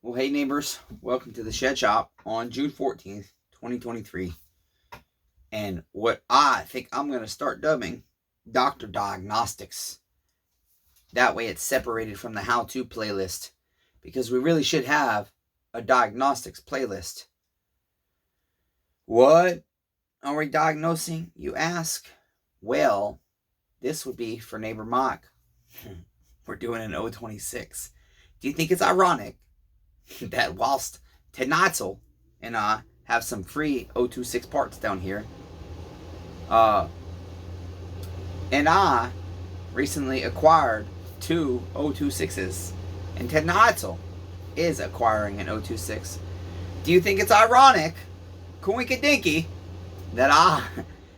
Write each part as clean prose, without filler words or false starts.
Well, hey neighbors, welcome to the Shed Shop on June 14th, 2023. And what I think I'm going to start dubbing Dr. Diagnostics. That way it's separated from the how-to playlist, because we really should have a diagnostics playlist. What are we diagnosing, you ask? Well, this would be for neighbor Mike. We're doing an 026. Do you think it's ironic that whilst Tenatzel and I have some free 026 parts down here, and I recently acquired two 026s, and Tenatzel is acquiring an 026. Do you think it's ironic, coinkydinky, that I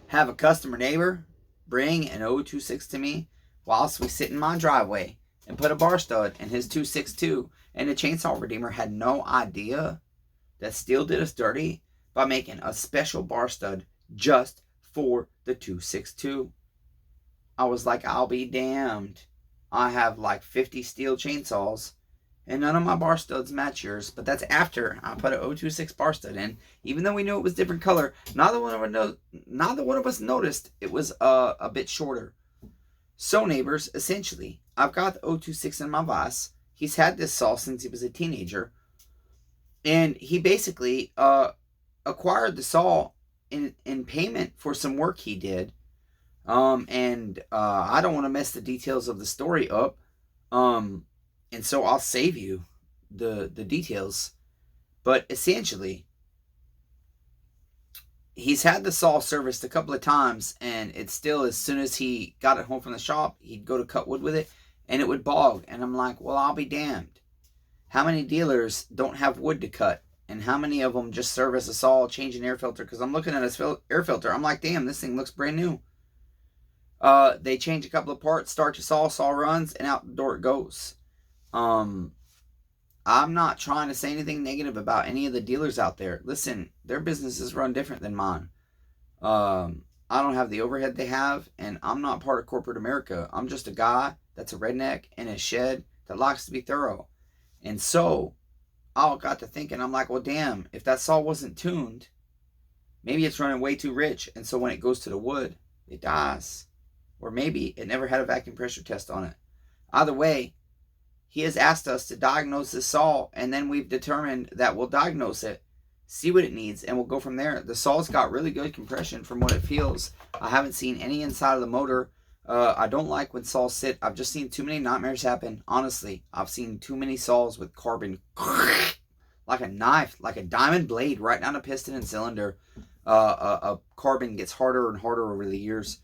have a customer neighbor bring an 026 to me whilst we sit in my driveway and put a bar stud in his 262, and the chainsaw redeemer had no idea that Stihl did us dirty by making a special bar stud just for the 262? I was like, I'll be damned. I have like 50 Stihl chainsaws and none of my bar studs match yours. But that's after I put an 026 bar stud in. Even though we knew it was different color, neither one of us noticed it was a bit shorter. So neighbors, essentially, I've got the 026 in my vise. He's had this saw since he was a teenager. And he basically acquired the saw in payment for some work he did. And I don't want to mess the details of the story up. And so I'll save you the details. But essentially, he's had the saw serviced a couple of times, and it's still, as soon as he got it home from the shop, he'd go to cut wood with it, and it would bog. And I'm like, well, I'll be damned. How many dealers don't have wood to cut? And how many of them just service a saw, change an air filter? Because I'm looking at his air filter. I'm like, damn, this thing looks brand new. They change a couple of parts, start your saw runs, and out the door it goes. I'm not trying to say anything negative about any of the dealers out there. Listen, their businesses run different than mine. I don't have the overhead they have, and I'm not part of corporate America. I'm just a guy that's a redneck in a shed that likes to be thorough. And so I got to thinking, I'm like, well, damn, if that saw wasn't tuned, maybe it's running way too rich, and so when it goes to the wood, it dies. Or maybe it never had a vacuum pressure test on it. Either way, he has asked us to diagnose this saw, and then we've determined that we'll diagnose it, see what it needs, and we'll go from there. The saw's got really good compression from what it feels. I haven't seen any inside of the motor. I don't like when saws sit. I've just seen too many nightmares happen. Honestly, I've seen too many saws with carbon like a knife, like a diamond blade right down a piston and cylinder. Carbon gets harder and harder over the years.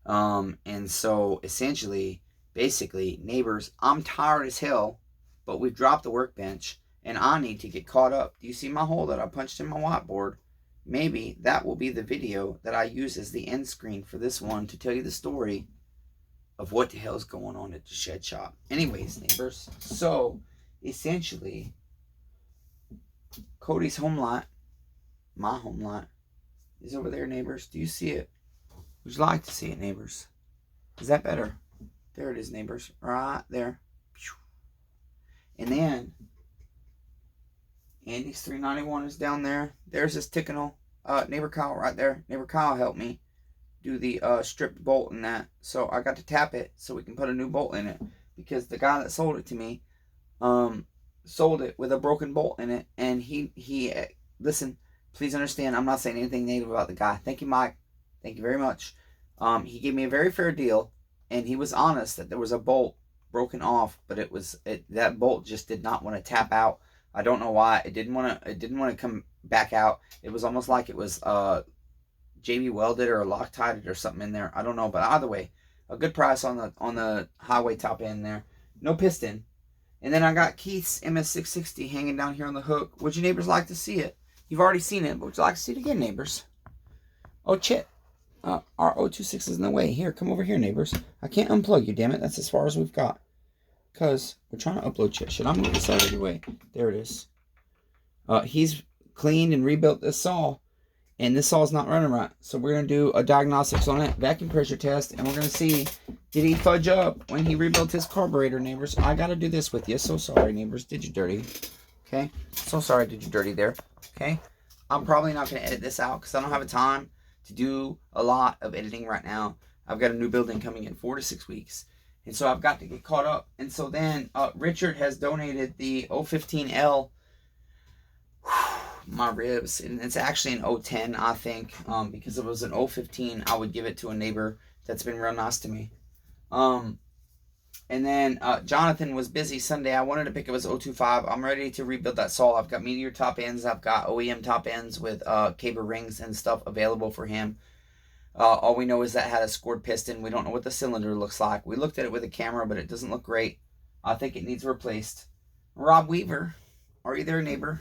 And so essentially, basically, neighbors, I'm tired as hell, but we've dropped the workbench and I need to get caught up. Do you see my hole that I punched in my whiteboard? Maybe that will be the video that I use as the end screen for this one to tell you the story of what the hell is going on at the shed shop. Anyways, neighbors, so essentially, Cody's home light, my home light, is over there, neighbors. Do you see it? Would you like to see it, neighbors? Is that better? There it is, neighbors. Right there. And then Andy's 391 is down there. There's his Ticknell. Neighbor Kyle right there. Neighbor Kyle helped me do the stripped bolt in that. So I got to tap it so we can put a new bolt in it. Because the guy that sold it to me sold it with a broken bolt in it. And he listen, please understand, I'm not saying anything negative about the guy. Thank you, Mike. Thank you very much. He gave me a very fair deal. And he was honest that there was a bolt broken off, but that bolt just did not want to tap out. I don't know why. It didn't want to come back out. It was almost like it was JB welded or Loctited or something in there. I don't know, but either way, a good price on the highway top end there. No piston. And then I got Keith's MS660 hanging down here on the hook. Would you neighbors like to see it? You've already seen it, but would you like to see it again, neighbors? Oh, Chit. Our 026 is in the way. Here, come over here, neighbors. I can't unplug you, damn it. That's as far as we've got. Because we're trying to upload shit. Should I move this out of your way? There it is. He's cleaned and rebuilt this saw. And this saw's not running right. So we're going to do a diagnostics on it. Vacuum pressure test. And we're going to see, did he fudge up when he rebuilt his carburetor, neighbors? I got to do this with you. So sorry, neighbors. Did you dirty? Okay? So sorry I did you dirty there. Okay? I'm probably not going to edit this out because I don't have a time to do a lot of editing right now. I've got a new building coming in 4 to 6 weeks. And so I've got to get caught up. And so then Richard has donated the 015L, my ribs. And it's actually an 010, I think. Because if it was an 015, I would give it to a neighbor that's been real nice to me. And then Jonathan was busy Sunday. I wanted to pick up his 025. I'm ready to rebuild that saw. I've got Meteor top ends. I've got OEM top ends with cable rings and stuff available for him. All we know is that had a scored piston. We don't know what the cylinder looks like. We looked at it with a camera, but it doesn't look great. I think it needs replaced. Rob Weaver, are you there, neighbor?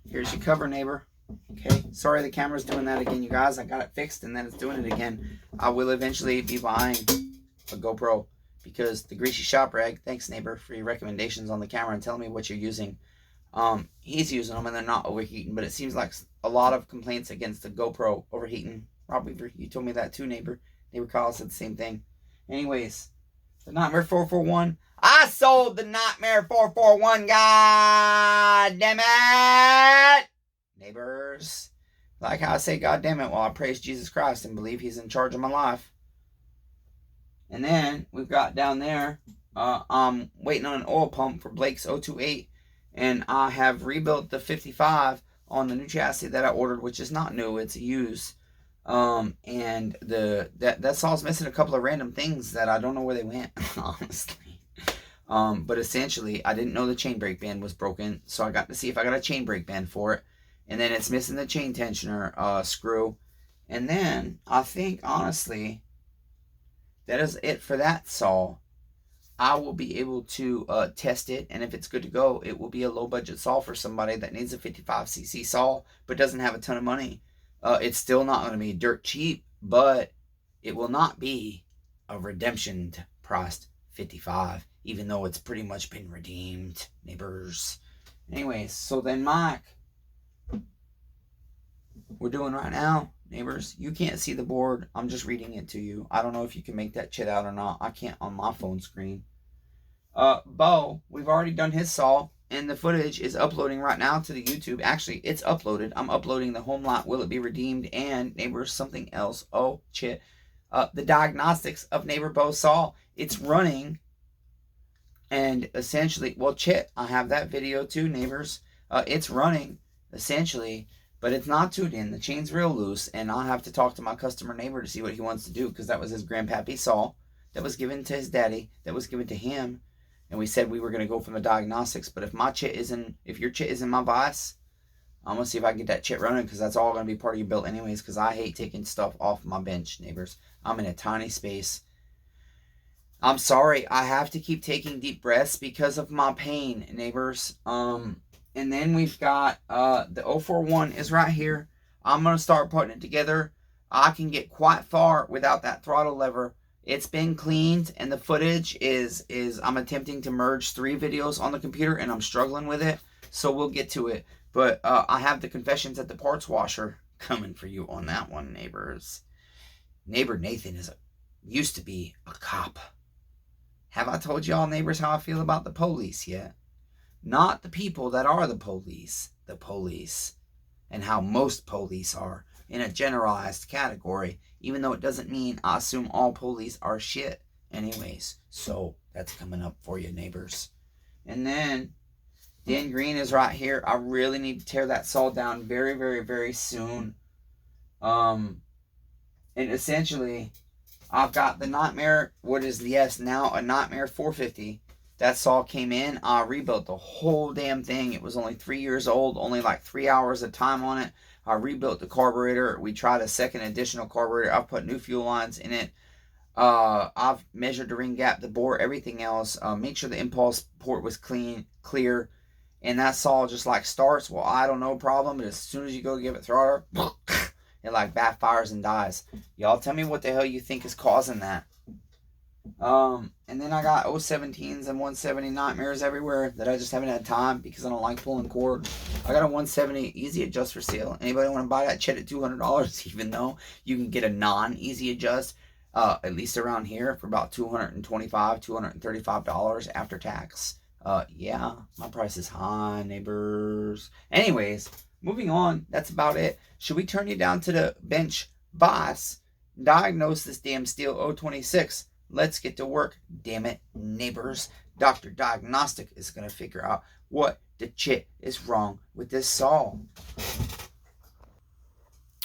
Here's your cover, neighbor. Okay, sorry the camera's doing that again, you guys. I got it fixed, and then it's doing it again. I will eventually be buying a GoPro because the greasy shop rag, thanks, neighbor, for your recommendations on the camera and telling me what you're using. He's using them, and they're not overheating, but it seems like a lot of complaints against the GoPro overheating. Rob Weaver, you told me that too, neighbor. Neighbor Kyle said the same thing. Anyways, the Nightmare 441. I sold the Nightmare 441, god damn it! Neighbors, like how I say god damn it while I praise Jesus Christ and believe he's in charge of my life. And then we've got down there, I'm waiting on an oil pump for Blake's 028, and I have rebuilt the 55 on the new chassis that I ordered, which is not new, it's a used. And that saw's missing a couple of random things that I don't know where they went, honestly. But essentially, I didn't know the chain brake band was broken, so I got to see if I got a chain brake band for it. And then it's missing the chain tensioner screw. And then I think, honestly, that is it for that saw. I will be able to test it, and if it's good to go, it will be a low-budget saw for somebody that needs a 55cc saw but doesn't have a ton of money. It's still not going to be dirt cheap, but it will not be a redemption-priced 55, even though it's pretty much been redeemed, neighbors. Anyways, so then Mike, we're doing right now, neighbors, you can't see the board. I'm just reading it to you. I don't know if you can make that shit out or not. I can't on my phone screen. Bo, we've already done his saw, and the footage is uploading right now to the YouTube. Actually, it's uploaded. I'm uploading the home lot, will it be redeemed, and neighbors, something else. Oh, shit. The diagnostics of neighbor Bo's saw. It's running, and essentially, well, Chit, I have that video too, neighbors. It's running, essentially, but it's not tuned in. The chain's real loose, and I'll have to talk to my customer neighbor to see what he wants to do, because that was his grandpappy saw that was given to his daddy, that was given to him, and we said we were going to go from the diagnostics. But if your Chit is in my vice, I'm going to see if I can get that Chit running, because that's all going to be part of your build anyways, because I hate taking stuff off my bench, neighbors. I'm in a tiny space. I'm sorry, I have to keep taking deep breaths because of my pain, neighbors. And then we've got the 041 is right here. I'm going to start putting it together. I can get quite far without that throttle lever. It's been cleaned, and the footage is I'm attempting to merge 3 videos on the computer, and I'm struggling with it, so we'll get to it. But I have the confessions at the parts washer coming for you on that one, neighbors. Neighbor Nathan used to be a cop. Have I told y'all, neighbors, how I feel about the police yet? Not the people that are the police, and how most police are in a generalized category, even though it doesn't mean I assume all police are shit anyways. So that's coming up for you, neighbors. And then Dan Green is right here. I really need to tear that saw down very, very, very soon. And essentially, I've got the Nightmare, now a Nightmare 450. That saw came in. I rebuilt the whole damn thing. It was only 3 years old, only like 3 hours of time on it. I rebuilt the carburetor. We tried a second additional carburetor. I've put new fuel lines in it. I've measured the ring gap, the bore, everything else. Make sure the impulse port was clear. And that saw just like starts. Well, I don't know, problem. But as soon as you go give it throttle, it like backfires and dies. Y'all tell me what the hell you think is causing that. And then I got 017s and 170 Nightmares everywhere that I just haven't had time because I don't like pulling cord. I got a 170 easy adjust for sale. Anybody want to buy that Chet at $200? Even though you can get a non-easy adjust, at least around here, for about $225, $235 after tax. Yeah, my price is high, neighbors. Anyways, moving on. That's about it. Should we turn you down to the bench, boss? Diagnose this damn Stihl 026. Let's get to work. Damn it, neighbors. Dr. Diagnostic is going to figure out what the shit is wrong with this saw.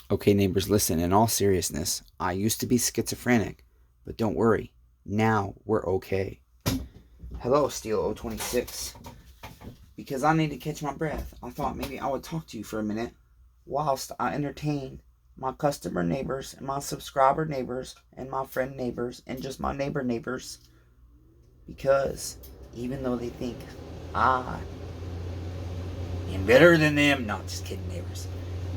Okay, neighbors, listen. In all seriousness, I used to be schizophrenic, but don't worry. Now we're okay. Hello, Stihl 026. Because I need to catch my breath, I thought maybe I would talk to you for a minute whilst I entertain my customer neighbors and my subscriber neighbors and my friend neighbors and just my neighbor neighbors. Because even though they think I am better than them, not just kidding, neighbors.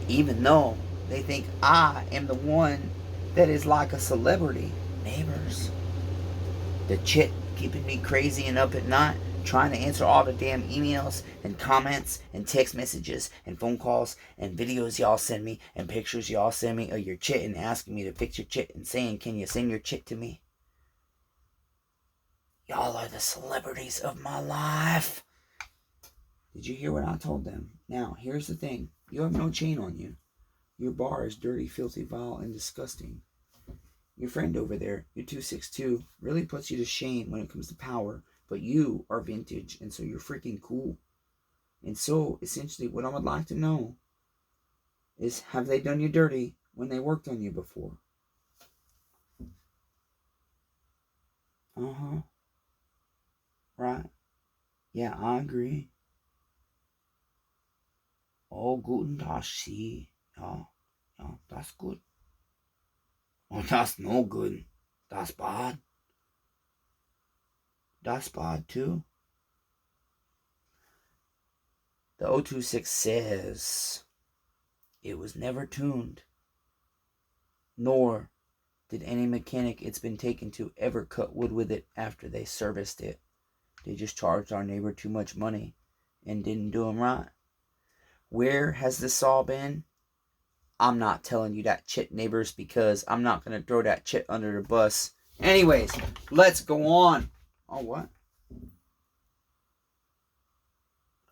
Even though they think I am the one that is like a celebrity, neighbors, the chit keeping me crazy and up at night, trying to answer all the damn emails and comments and text messages and phone calls and videos y'all send me and pictures y'all send me of your chit and asking me to fix your chit and saying, can you send your chit to me? Y'all are the celebrities of my life. Did you hear what I told them? Now, here's the thing. You have no chain on you. Your bar is dirty, filthy, vile, and disgusting. Your friend over there, your 262, really puts you to shame when it comes to power, but you are vintage, and so you're freaking cool. And so, essentially, what I would like to know is, have they done you dirty when they worked on you before? Uh-huh. Right. Yeah, I agree. Oh, guten Tag, see. Ja, that's good. Oh, that's no good. That's bad. That's bad too. The 026 says it was never tuned, nor did any mechanic it's been taken to ever cut wood with it after they serviced it. They just charged our neighbor too much money and didn't do him right. Where has this saw been? I'm not telling you that chit, neighbors, because I'm not going to throw that chit under the bus. Anyways, let's go on. Oh, what?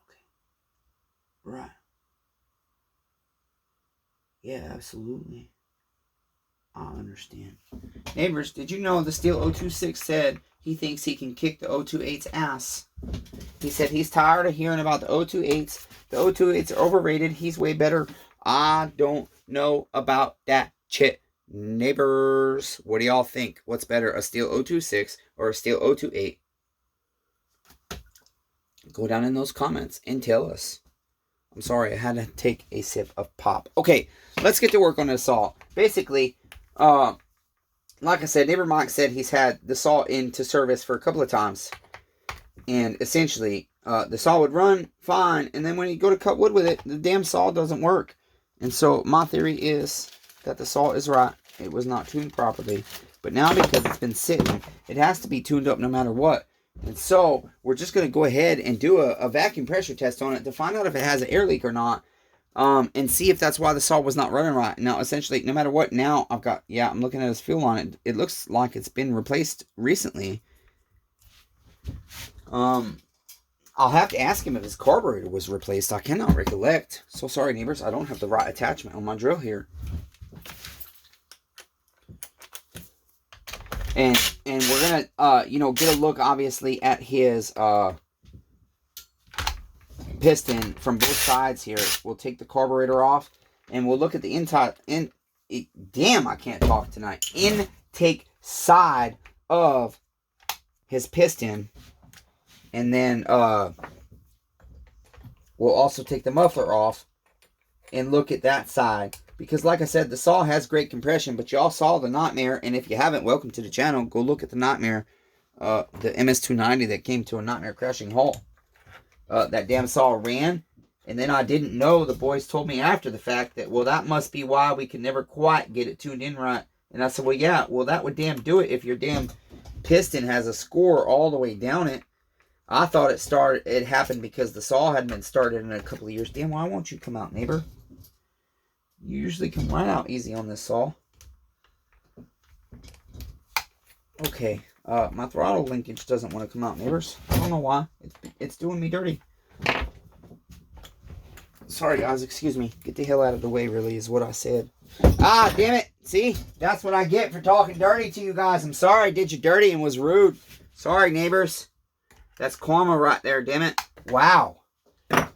Okay. Right. Yeah, absolutely. I understand. Neighbors, did you know the Stihl 026 said he thinks he can kick the 028's ass? He said he's tired of hearing about the 028s. The 028s are overrated. He's way better. I don't know about that shit. Neighbors, what do y'all think? What's better, a Stihl 026 or a Stihl 028? Go down in those comments and tell us. I'm sorry, I had to take a sip of pop. Okay, let's get to work on this saw. Basically, like I said, neighbor Mike said he's had the saw into service for a couple of times. And essentially, the saw would run fine. And then when you go to cut wood with it, the damn saw doesn't work. And so my theory is that the saw is right. It was not tuned properly. But now because it's been sitting, it has to be tuned up no matter what. And so we're just going to go ahead and do a vacuum pressure test on it to find out if it has an air leak or not. And see if that's why the saw was not running right. Now, essentially, no matter what, now I've got, yeah, I'm looking at his fuel on it. It looks like it's been replaced recently. I'll have to ask him if his carburetor was replaced. I cannot recollect. So sorry, neighbors. I don't have the right attachment on my drill here. And we're gonna get a look obviously at his piston from both sides here. We'll take the carburetor off and we'll look at the damn, I can't talk tonight. Intake side of his piston. And then we'll also take the muffler off and look at that side. Because like I said, the saw has great compression, but y'all saw the nightmare. And if you haven't, welcome to the channel. Go look at the nightmare, the MS290 that came to a nightmare crashing halt. That damn saw ran. And then I didn't know, the boys told me after the fact that, well, that must be why we could never quite get it tuned in right. And I said, well, yeah, well, that would damn do it if your damn piston has a score all the way down it. I thought it happened because the saw hadn't been started in a couple of years. Damn, why won't you come out, neighbor? You usually come right out easy on this saw. Okay, My throttle linkage doesn't want to come out, neighbors. I don't know why. It's doing me dirty. Sorry, guys. Excuse me. Get the hell out of the way, really, is what I said. Ah, damn it. See? That's what I get for talking dirty to you guys. I'm sorry I did you dirty and was rude. Sorry, neighbors. That's karma right there, damn it. Wow.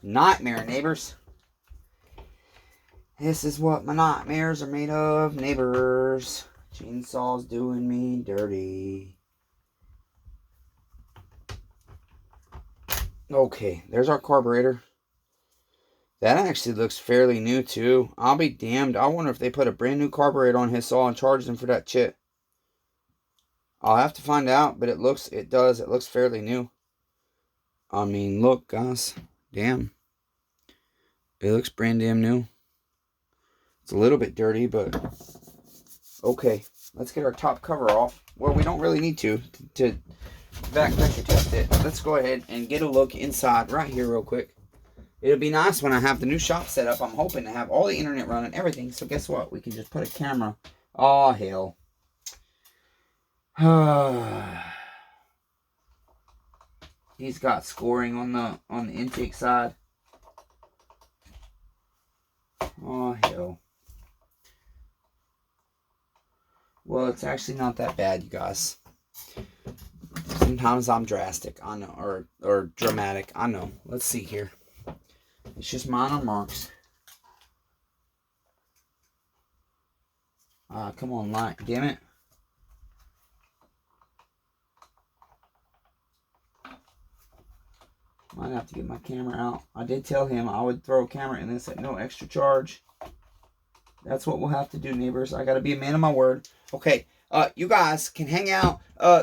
Nightmare, neighbors. This is what my nightmares are made of, neighbors. Chainsaw's doing me dirty. Okay, there's our carburetor. That actually looks fairly new, too. I'll be damned. I wonder if they put a brand new carburetor on his saw and charged him for that chip. I'll have to find out, but it looks fairly new. I mean, look, guys. Damn. It looks brand damn new. It's a little bit dirty, but okay. Let's get our top cover off. Well, we don't really need to back pressure test it. Let's go ahead and get a look inside right here real quick. It'll be nice when I have the new shop set up. I'm hoping to have all the internet running, everything. So guess what? We can just put a camera. Oh, hell. He's got scoring on the intake side. Oh, hell. Well, it's actually not that bad, you guys. Sometimes I'm drastic, I know, or dramatic, I know. Let's see here. It's just minor marks. Come on, light. Damn it. Might have to get my camera out. I did tell him I would throw a camera in this at no extra charge. That's what we'll have to do, neighbors. I got to be a man of my word. Okay, you guys can hang out.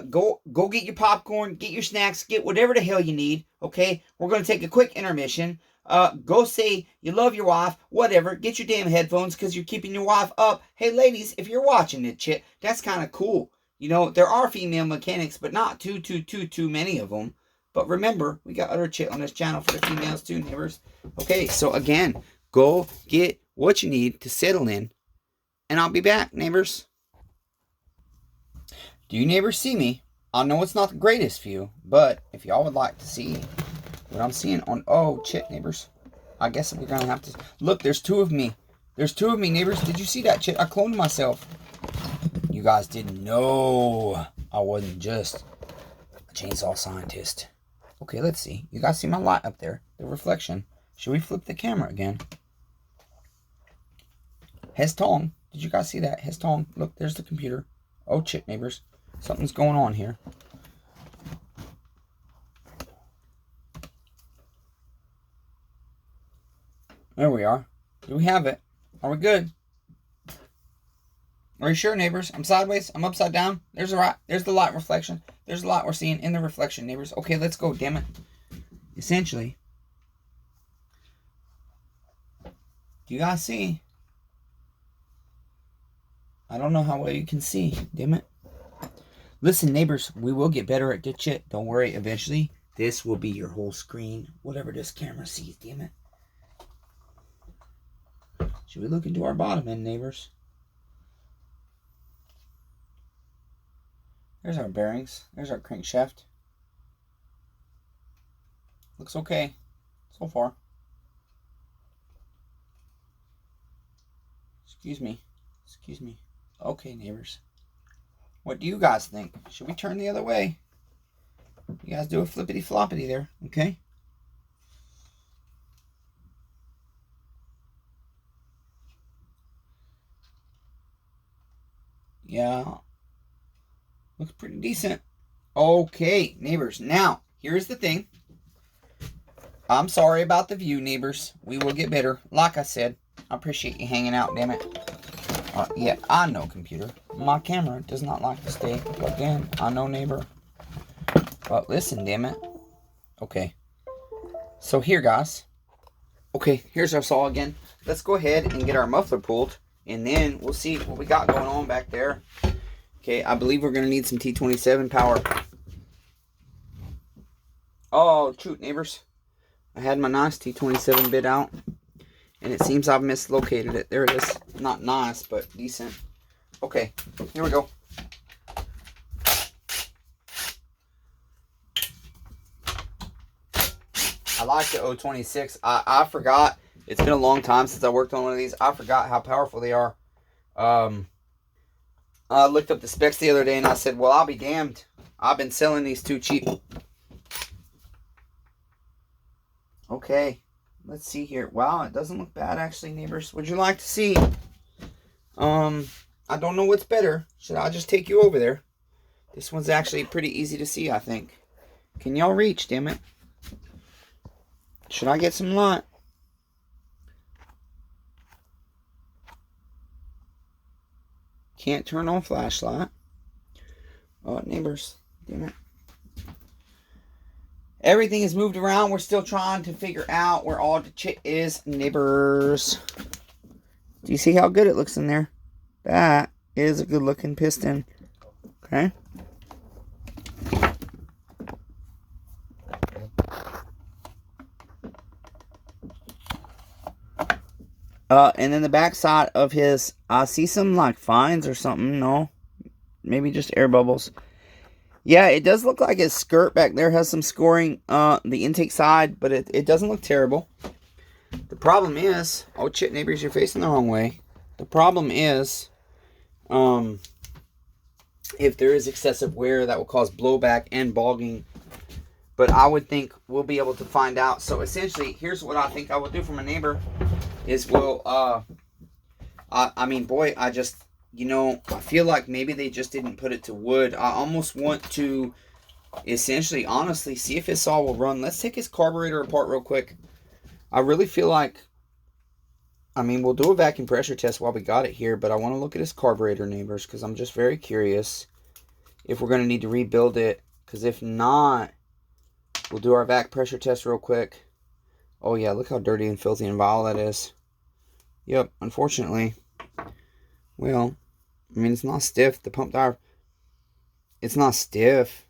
Go get your popcorn, get your snacks, get whatever the hell you need. Okay, we're going to take a quick intermission. Go say you love your wife, whatever. Get your damn headphones because you're keeping your wife up. Hey, ladies, if you're watching this shit, that's kind of cool. You know, there are female mechanics, but not too many of them. But remember, we got other shit on this channel for the females too, neighbors. Okay, so again, go get what you need to settle in. And I'll be back, neighbors. Do you neighbors see me? I know it's not the greatest view, but if y'all would like to see what I'm seeing on... Oh, shit, neighbors. I guess we're going to have to... Look, there's two of me. There's two of me, neighbors. Did you see that shit? I cloned myself. You guys didn't know I wasn't just a chainsaw scientist. Okay, let's see. You guys see my light up there? The reflection. Should we flip the camera again? Hestong. Did you guys see that? Hestong. Look, there's the computer. Oh, shit, neighbors. Something's going on here. There we are. Do we have it? Are we good? Are you sure, neighbors? I'm sideways. I'm upside down. There's the light reflection. There's a lot we're seeing in the reflection, neighbors. Okay, let's go, damn it. Essentially, do you guys see? I don't know how well you can see, damn it. Listen, neighbors, we will get better at this shit. Don't worry, eventually, this will be your whole screen. Whatever this camera sees, damn it. Should we look into our bottom end, neighbors? There's our bearings. There's our crankshaft. Looks okay so far. Excuse me. Excuse me. Okay, neighbors. What do you guys think? Should we turn the other way? You guys do a flippity floppity there, okay? Yeah. Looks pretty decent. Okay, neighbors. Now, here's the thing. I'm sorry about the view, neighbors. We will get better. Like I said, I appreciate you hanging out, damn it. Yeah, I know, computer. My camera does not like to stay plugged in. I know, neighbor. But listen, damn it. Okay. So here, guys. Okay, here's our saw again. Let's go ahead and get our muffler pulled. And then we'll see what we got going on back there. Okay, I believe we're going to need some T27 power. Oh, shoot, neighbors. I had my nice T27 bit out. And it seems I've mislocated it. There it is. Not nice, but decent. Okay, here we go. I like the 026. I forgot. It's been a long time since I worked on one of these. I forgot how powerful they are. I looked up the specs the other day and I said, well, I'll be damned. I've been selling these too cheap. Okay. Let's see here. Wow, it doesn't look bad actually, neighbors. Would you like to see? I don't know what's better. Should I just take you over there? This one's actually pretty easy to see, I think. Can y'all reach, damn it? Should I get some light? Can't turn on flashlight. Oh, neighbors. Damn it. Everything is moved around. We're still trying to figure out where all the shit is, neighbors. Do you see how good it looks in there? That is a good looking piston. Okay. And then the back side of his, I see some like fines or something. No, maybe just air bubbles. Yeah, it does look like his skirt back there has some scoring, the intake side, but it doesn't look terrible. The problem is, oh shit, neighbors, you're facing the wrong way. The problem is, if there is excessive wear, that will cause blowback and bogging. But I would think we'll be able to find out. So essentially, here's what I think I will do for my neighbor. Is we'll, I mean, boy, I just, you know, I feel like maybe they just didn't put it to wood. I almost want to, essentially, honestly, see if his saw will run. Let's take his carburetor apart real quick. I really feel like, I mean, we'll do a vacuum pressure test while we got it here, but I want to look at his carburetor, neighbors, because I'm just very curious if we're going to need to rebuild it. Because if not, we'll do our vac pressure test real quick. Oh yeah, look how dirty and filthy and vile that is. Yep, unfortunately. Well, I mean, it's not stiff. The pump diaphragm, it's not stiff.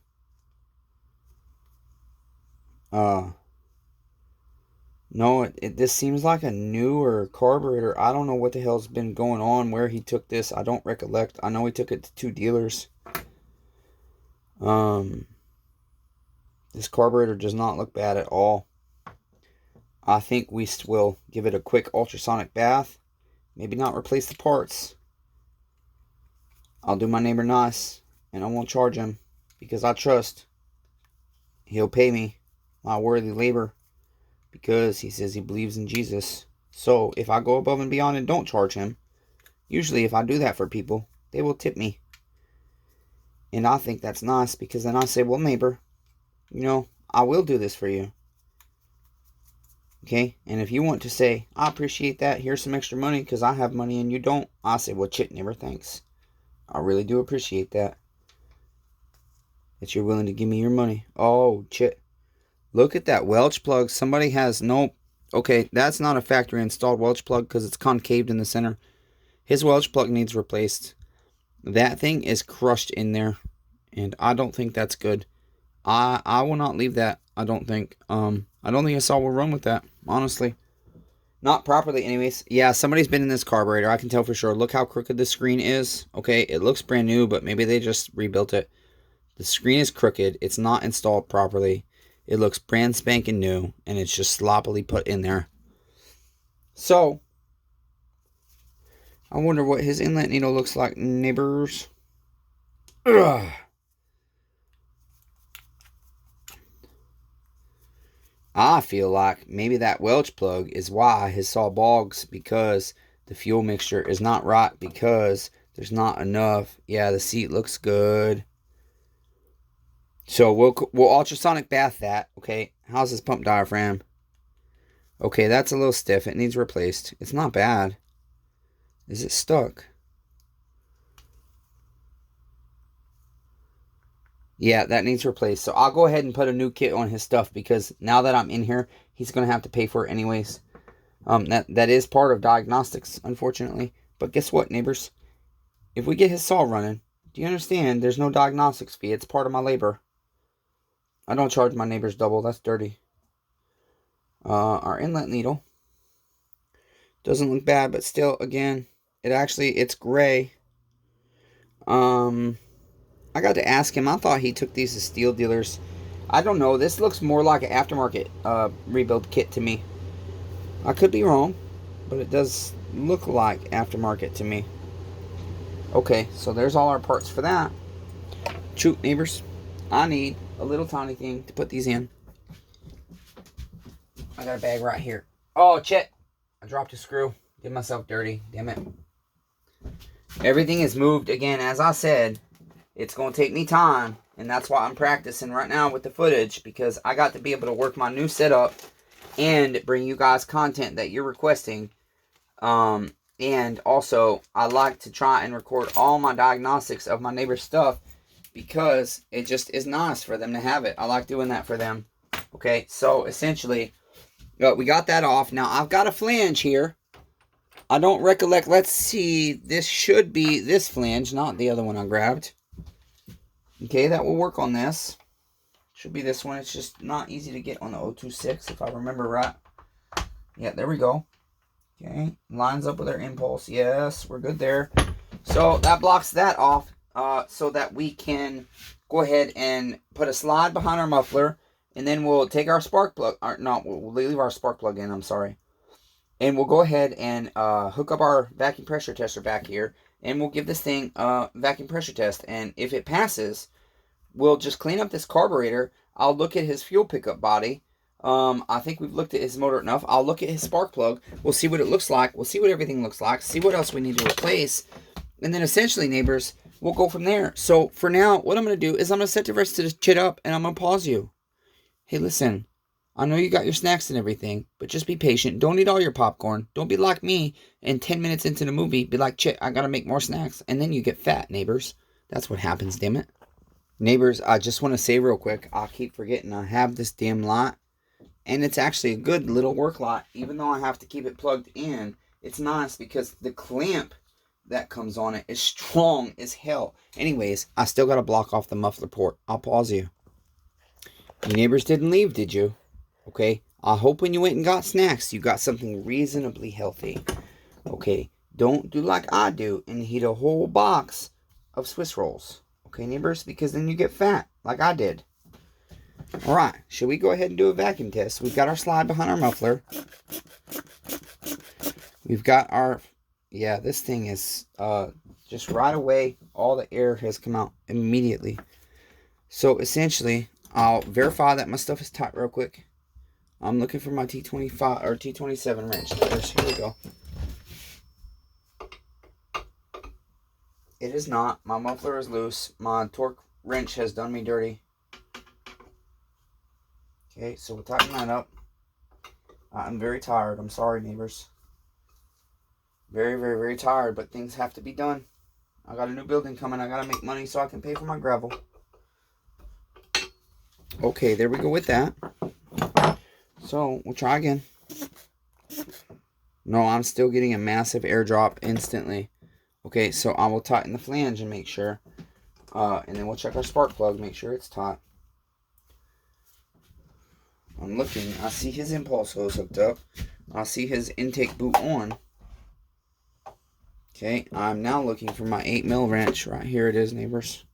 No, this seems like a newer carburetor. I don't know what the hell's been going on, where he took this. I don't recollect. I know he took it to 2 dealers. This carburetor does not look bad at all. I think we will give it a quick ultrasonic bath. Maybe not replace the parts. I'll do my neighbor nice, and I won't charge him, because I trust he'll pay me my worthy labor, because he says he believes in Jesus. So if I go above and beyond and don't charge him, usually if I do that for people, they will tip me. And I think that's nice, because then I say, well, neighbor, you know, I will do this for you. Okay, and if you want to say, I appreciate that, here's some extra money because I have money and you don't, I say, well, shit, neighbor, thanks. I really do appreciate that. That you're willing to give me your money. Oh, shit. Look at that Welch plug. Somebody has, nope. Okay, that's not a factory installed Welch plug because it's concaved in the center. His Welch plug needs replaced. That thing is crushed in there. And I don't think that's good. I will not leave that. I don't think. I don't think a saw will run with that, honestly. Not properly, anyways. Yeah, somebody's been in this carburetor. I can tell for sure. Look how crooked the screen is. Okay, it looks brand new, but maybe they just rebuilt it. The screen is crooked. It's not installed properly. It looks brand spanking new, and it's just sloppily put in there. So, I wonder what his inlet needle looks like, neighbors. Ugh. I feel like maybe that Welch plug is why his saw bogs, because the fuel mixture is not right, because there's not enough. Yeah, the seat looks good. So we'll ultrasonic bath that. Okay, how's his pump diaphragm? Okay, that's a little stiff. It needs replaced. It's not bad. Is it stuck? Yeah, that needs replaced. So I'll go ahead and put a new kit on his stuff, because now that I'm in here, he's going to have to pay for it anyways. That is part of diagnostics, unfortunately. But guess what, neighbors? If we get his saw running, do you understand? There's no diagnostics fee. It's part of my labor. I don't charge my neighbors double. That's dirty. Our inlet needle doesn't look bad, but still, again, it's gray. I got to ask him. I thought he took these to Stihl dealers. I don't know. This looks more like an aftermarket rebuild kit to me. I could be wrong, but it does look like aftermarket to me. Okay, so there's all our parts for that. Shoot, neighbors. I need a little tiny thing to put these in. I got a bag right here. Oh, Chet. I dropped a screw. Did myself dirty. Damn it. Everything is moved again. As I said, it's going to take me time. And that's why I'm practicing right now with the footage. Because I got to be able to work my new setup. And bring you guys content that you're requesting. And also, I like to try and record all my diagnostics of my neighbor's stuff. Because it just is nice for them to have it. I like doing that for them. Okay, so essentially... we got that off. Now, I've got a flange here. I don't recollect. Let's see. This should be this flange, not the other one I grabbed. Okay, that will work on this. Should be this one. It's just not easy to get on the 026, if I remember right. Yeah, there we go. Okay, lines up with our impulse. Yes, we're good there. So, that blocks that off so that we can go ahead and put a slide behind our muffler. And then we'll take our spark plug, we'll leave our spark plug in, I'm sorry. And we'll go ahead and hook up our vacuum pressure tester back here. And we'll give this thing a vacuum pressure test. And if it passes, we'll just clean up this carburetor. I'll look at his fuel pickup body. I think we've looked at his motor enough. I'll look at his spark plug. We'll see what it looks like. We'll see what everything looks like. See what else we need to replace. And then essentially, neighbors, we'll go from there. So for now, what I'm going to do is I'm going to set the rest of this shit up. And I'm going to pause you. Hey, listen, I know you got your snacks and everything, but just be patient. Don't eat all your popcorn. Don't be like me and 10 minutes into the movie, be like, shit, I gotta make more snacks. And then you get fat, neighbors. That's what happens, damn it. Neighbors, I just want to say real quick, I keep forgetting I have this damn light. And it's actually a good little work light. Even though I have to keep it plugged in, it's nice because the clamp that comes on it is strong as hell. Anyways, I still gotta block off the muffler port. I'll pause you. Your neighbors didn't leave, did you? Okay. I hope when you went and got snacks, you got something reasonably healthy. Okay. Don't do like I do and eat a whole box of Swiss rolls. Okay, neighbors? Because then you get fat, like I did. Alright. Should we go ahead and do a vacuum test? We've got our slide behind our muffler. We've got our... Yeah, this thing is... just right away, all the air has come out immediately. So, essentially... I'll verify that my stuff is tight real quick. I'm looking for my T25 or T27 wrench. Here we go. It is not. My muffler is loose. My torque wrench has done me dirty. Okay, so we'll tighten that up. I'm very tired. I'm sorry, neighbors. Very, very, very tired, but things have to be done. I got a new building coming. I got to make money so I can pay for my gravel. Okay, there we go with that. So, we'll try again. No, I'm still getting a massive airdrop instantly. Okay, so I will tighten the flange and make sure. And then we'll check our spark plug, make sure it's taut. I'm looking. I see his impulse hose hooked up. I see his intake boot on. Okay, I'm now looking for my 8mm wrench. Right here it is, neighbors.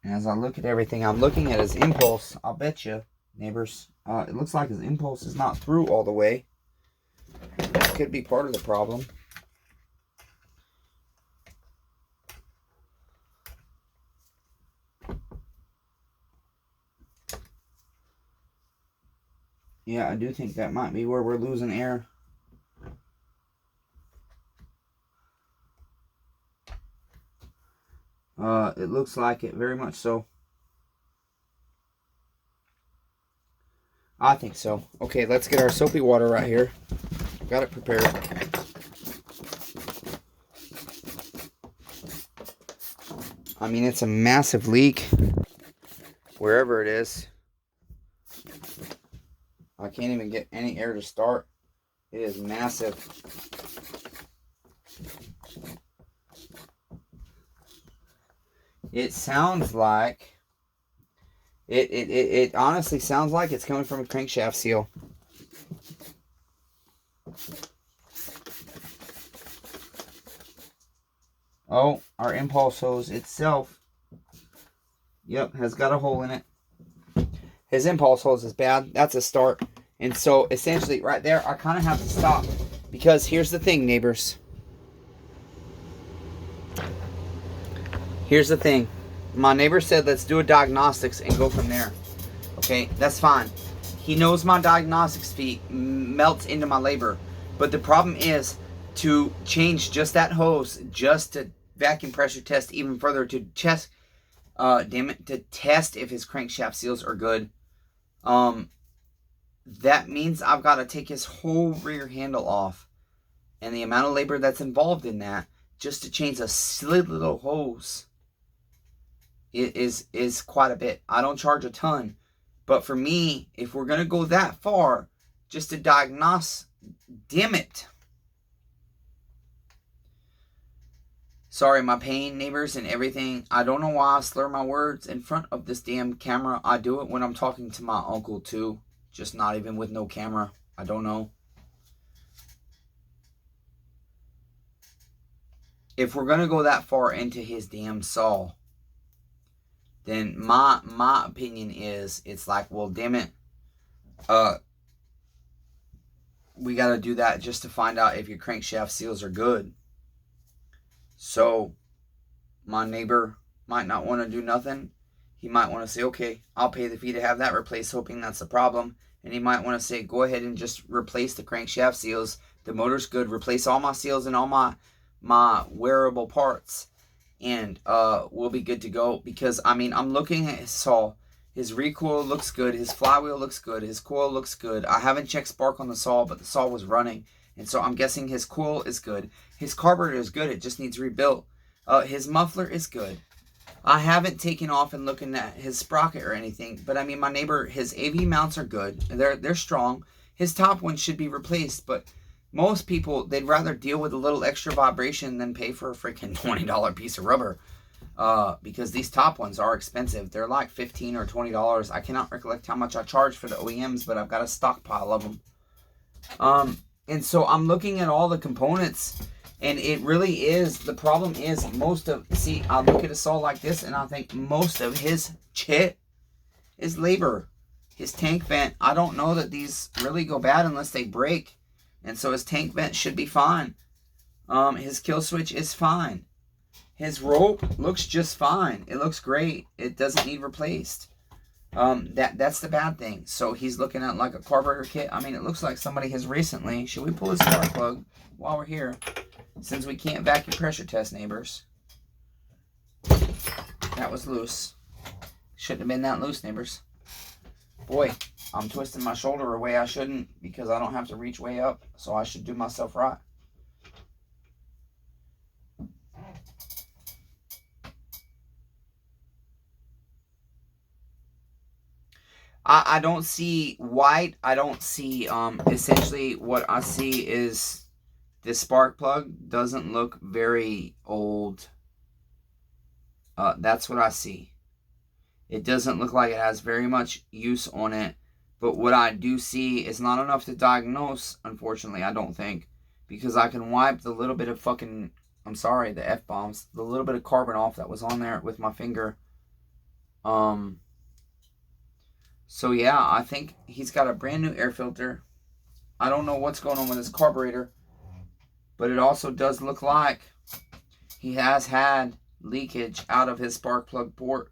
As I look at everything, I'm looking at his impulse. I'll bet you, neighbors, it looks like his impulse is not through all the way. That could be part of the problem. Yeah, I do think that might be where we're losing air. It looks like it, very much so. I think so. Okay, let's get our soapy water right here. Got it prepared. I mean, it's a massive leak. Wherever it is. I can't even get any air to start. It is massive. It sounds like... It honestly sounds like it's coming from a crankshaft seal. Oh, our impulse hose itself, yep, has got a hole in it. His impulse hose is bad. That's a start. And so, essentially, right there, I kind of have to stop. Because here's the thing, neighbors. Here's the thing. My neighbor said, let's do a diagnostics and go from there. Okay, that's fine. He knows my diagnostics fee melts into my labor. But the problem is to change just that hose, just to vacuum pressure test even further, to test, to test if his crankshaft seals are good. That means I've got to take his whole rear handle off. And the amount of labor that's involved in that, just to change a silly little hose, is quite a bit. I don't charge a ton. But for me, if we're going to go that far, just to diagnose, damn it. Sorry, my pain, neighbors, and everything. I don't know why I slur my words in front of this damn camera. I do it when I'm talking to my uncle, too. Just not even with no camera. I don't know. If we're going to go that far into his damn saw, then my opinion is, it's like, well, damn it. We got to do that just to find out if your crankshaft seals are good. So, my neighbor might not want to do nothing. He might want to say, okay, I'll pay the fee to have that replaced, hoping that's the problem. And he might want to say, go ahead and just replace the crankshaft seals. The motor's good. Replace all my seals and all my wearable parts. And we'll be good to go. Because, I mean, I'm looking at his saw. His recoil looks good. His flywheel looks good. His coil looks good. I haven't checked spark on the saw, but the saw was running. And so I'm guessing his coil is good. His carburetor is good. It just needs rebuilt. His muffler is good. I haven't taken off and looking at his sprocket or anything. But I mean, my neighbor, his AV mounts are good. They're strong. His top one should be replaced. But most people, they'd rather deal with a little extra vibration than pay for a freaking $20 piece of rubber. Because these top ones are expensive. They're like $15 or $20. I cannot recollect how much I charge for the OEMs, but I've got a stockpile of them. And so I'm looking at all the components, and it really is, the problem is I look at a saw like this, and I think most of his chit is labor. His tank vent, I don't know that these really go bad unless they break. And so his tank vent should be fine. His kill switch is fine. His rope looks just fine. It looks great. It doesn't need replaced. That's the bad thing. So he's looking at like a carburetor kit. I mean, it looks like somebody has recently. Should we pull his spark plug while we're here? Since we can't vacuum pressure test, neighbors. That was loose. Shouldn't have been that loose, neighbors. Boy, I'm twisting my shoulder a way I shouldn't, because I don't have to reach way up. So I should do myself right. I don't see white. I don't see, essentially what I see is this spark plug doesn't look very old. That's what I see. It doesn't look like it has very much use on it. But what I do see is not enough to diagnose, unfortunately, I don't think. Because I can wipe the little bit of fucking, I'm sorry, the F-bombs, the little bit of carbon off that was on there with my finger. So yeah, I think he's got a brand new air filter. I don't know what's going on with his carburetor, but it also does look like he has had leakage out of his spark plug port.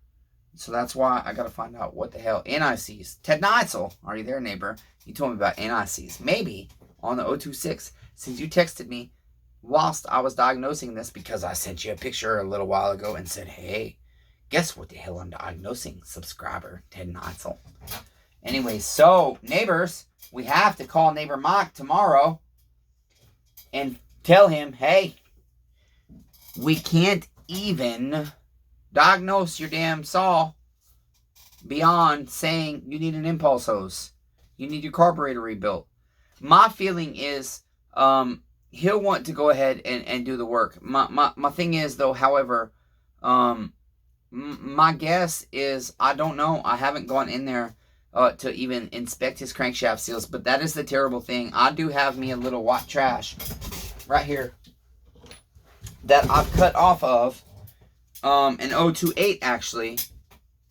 So that's why I got to find out what the hell. NICs. Ted Neitzel, are you there, neighbor? You told me about NICs. Maybe on the 026, since you texted me whilst I was diagnosing this, because I sent you a picture a little while ago and said, hey, guess what the hell I'm diagnosing? Subscriber, Ted Neitzel. Anyway, so, neighbors, we have to call neighbor Mike tomorrow and tell him, hey, we can't even diagnose your damn saw beyond saying you need an impulse hose. You need your carburetor rebuilt. My feeling is he'll want to go ahead and do the work. My thing is, though, however, my guess is, I don't know. I haven't gone in there to even inspect his crankshaft seals. But that is the terrible thing. I do have me a little white trash right here that I've cut off of an 028 actually.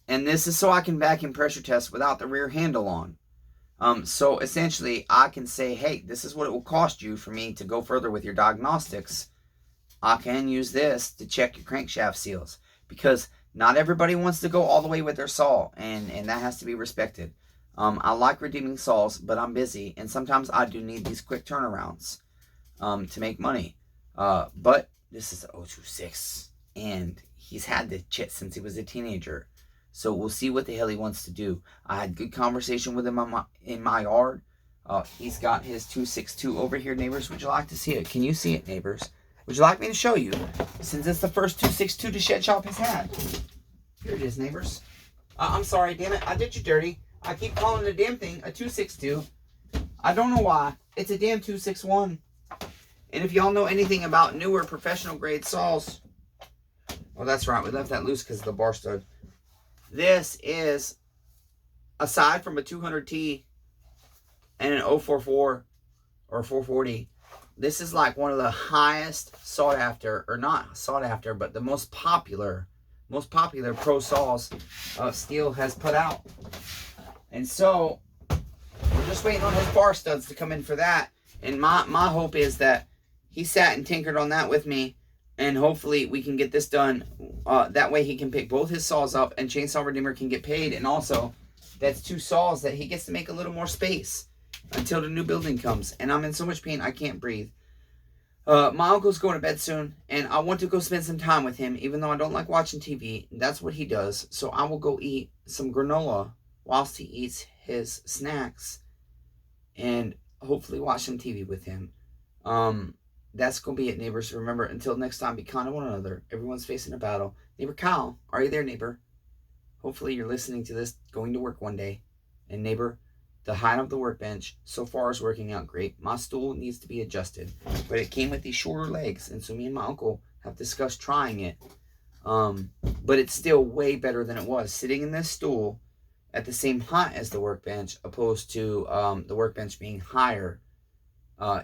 And this is so I can vacuum pressure test without the rear handle on. So essentially, I can say, hey, this is what it will cost you for me to go further with your diagnostics. I can use this to check your crankshaft seals, because not everybody wants to go all the way with their saw, and that has to be respected. I like redeeming saws, but I'm busy, and sometimes I do need these quick turnarounds to make money. But this is the 026, and he's had the chit since he was a teenager. So we'll see what the hell he wants to do. I had good conversation with him in my yard. He's got his 262 over here, neighbors. Would you like to see it? Can you see it, neighbors? Would you like me to show you? Since it's the first 262 the shed shop has had. Here it is, neighbors. I'm sorry, damn it. I did you dirty. I keep calling the damn thing a 262. I don't know why. It's a damn 261. And if y'all know anything about newer professional grade saws, well, that's right. We left that loose because of the bar stud. This is, aside from a 200T and an 044 or 440, this is like one of the highest sought after, or not sought after, but the most popular pro saws Stihl has put out. And so we're just waiting on his bar studs to come in for that. And my hope is that he sat and tinkered on that with me, and hopefully we can get this done. That way he can pick both his saws up and Chainsaw Redeemer can get paid. And also, that's two saws that he gets to make a little more space until the new building comes. And I'm in so much pain, I can't breathe. My uncle's going to bed soon, and I want to go spend some time with him, even though I don't like watching TV. That's what he does. So I will go eat some granola whilst he eats his snacks and hopefully watch some TV with him. That's going to be it, neighbors. Remember, until next time, be kind to one another. Everyone's facing a battle. Neighbor Kyle, are you there, neighbor? Hopefully you're listening to this going to work one day. And neighbor, the height of the workbench so far is working out great. My stool needs to be adjusted, but it came with these shorter legs, and so me and my uncle have discussed trying it. But it's still way better than it was. Sitting in this stool at the same height as the workbench, opposed to the workbench being higher,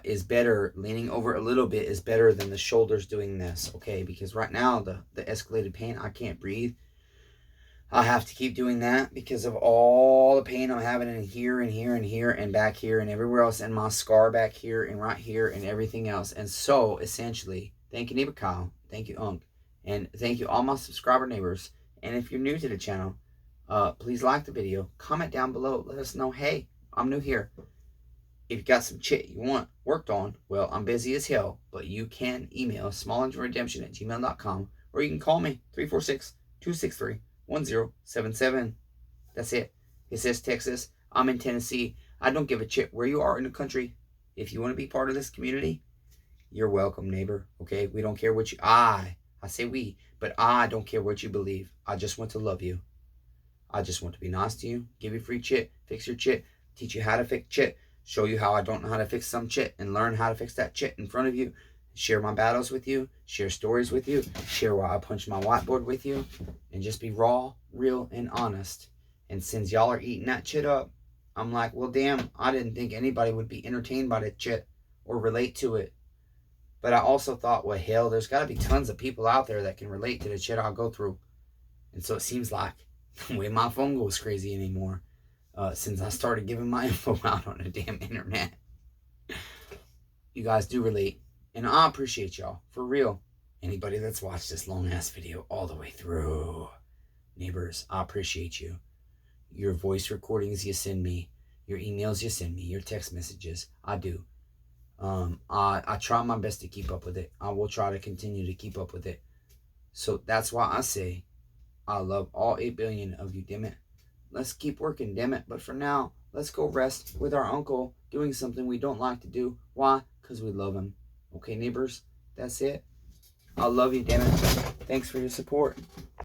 is better. Leaning over a little bit is better than the shoulders doing this, okay? Because right now, the escalated pain, I can't breathe. I have to keep doing that because of all the pain I'm having in here and here and here and back here and everywhere else, and my scar back here and right here and everything else. And so, essentially, thank you, neighbor Kyle. Thank you, Unc. And thank you, all my subscriber neighbors. And if you're new to the channel, please like the video. Comment down below. Let us know, hey, I'm new here. If you got some shit you want worked on, well, I'm busy as hell, but you can email smallengineredemption@gmail.com, or you can call me, 346-263-1077. That's it. It says Texas. I'm in Tennessee. I don't give a shit where you are in the country. If you want to be part of this community, you're welcome, neighbor. Okay? We don't care what you... I say we, but I don't care what you believe. I just want to love you. I just want to be nice to you, give you free shit, fix your shit, teach you how to fix shit, show you how I don't know how to fix some shit, and learn how to fix that shit in front of you. Share my battles with you, share stories with you, share why I punch my whiteboard with you, and just be raw, real, and honest. And since y'all are eating that shit up, I'm like, well, damn, I didn't think anybody would be entertained by that shit or relate to it. But I also thought, well, hell, there's got to be tons of people out there that can relate to the shit I'll go through. And so it seems like the way my phone goes crazy anymore since I started giving my info out on the damn internet. You guys do relate. And I appreciate y'all, for real. Anybody that's watched this long-ass video all the way through. Neighbors, I appreciate you. Your voice recordings you send me, your emails you send me, your text messages, I do. I try my best to keep up with it. I will try to continue to keep up with it. So that's why I say, I love all 8 billion of you, damn it. Let's keep working, damn it. But for now, let's go rest with our uncle doing something we don't like to do. Why? Because we love him. Okay, neighbors, that's it. I love you, damn it. Thanks for your support.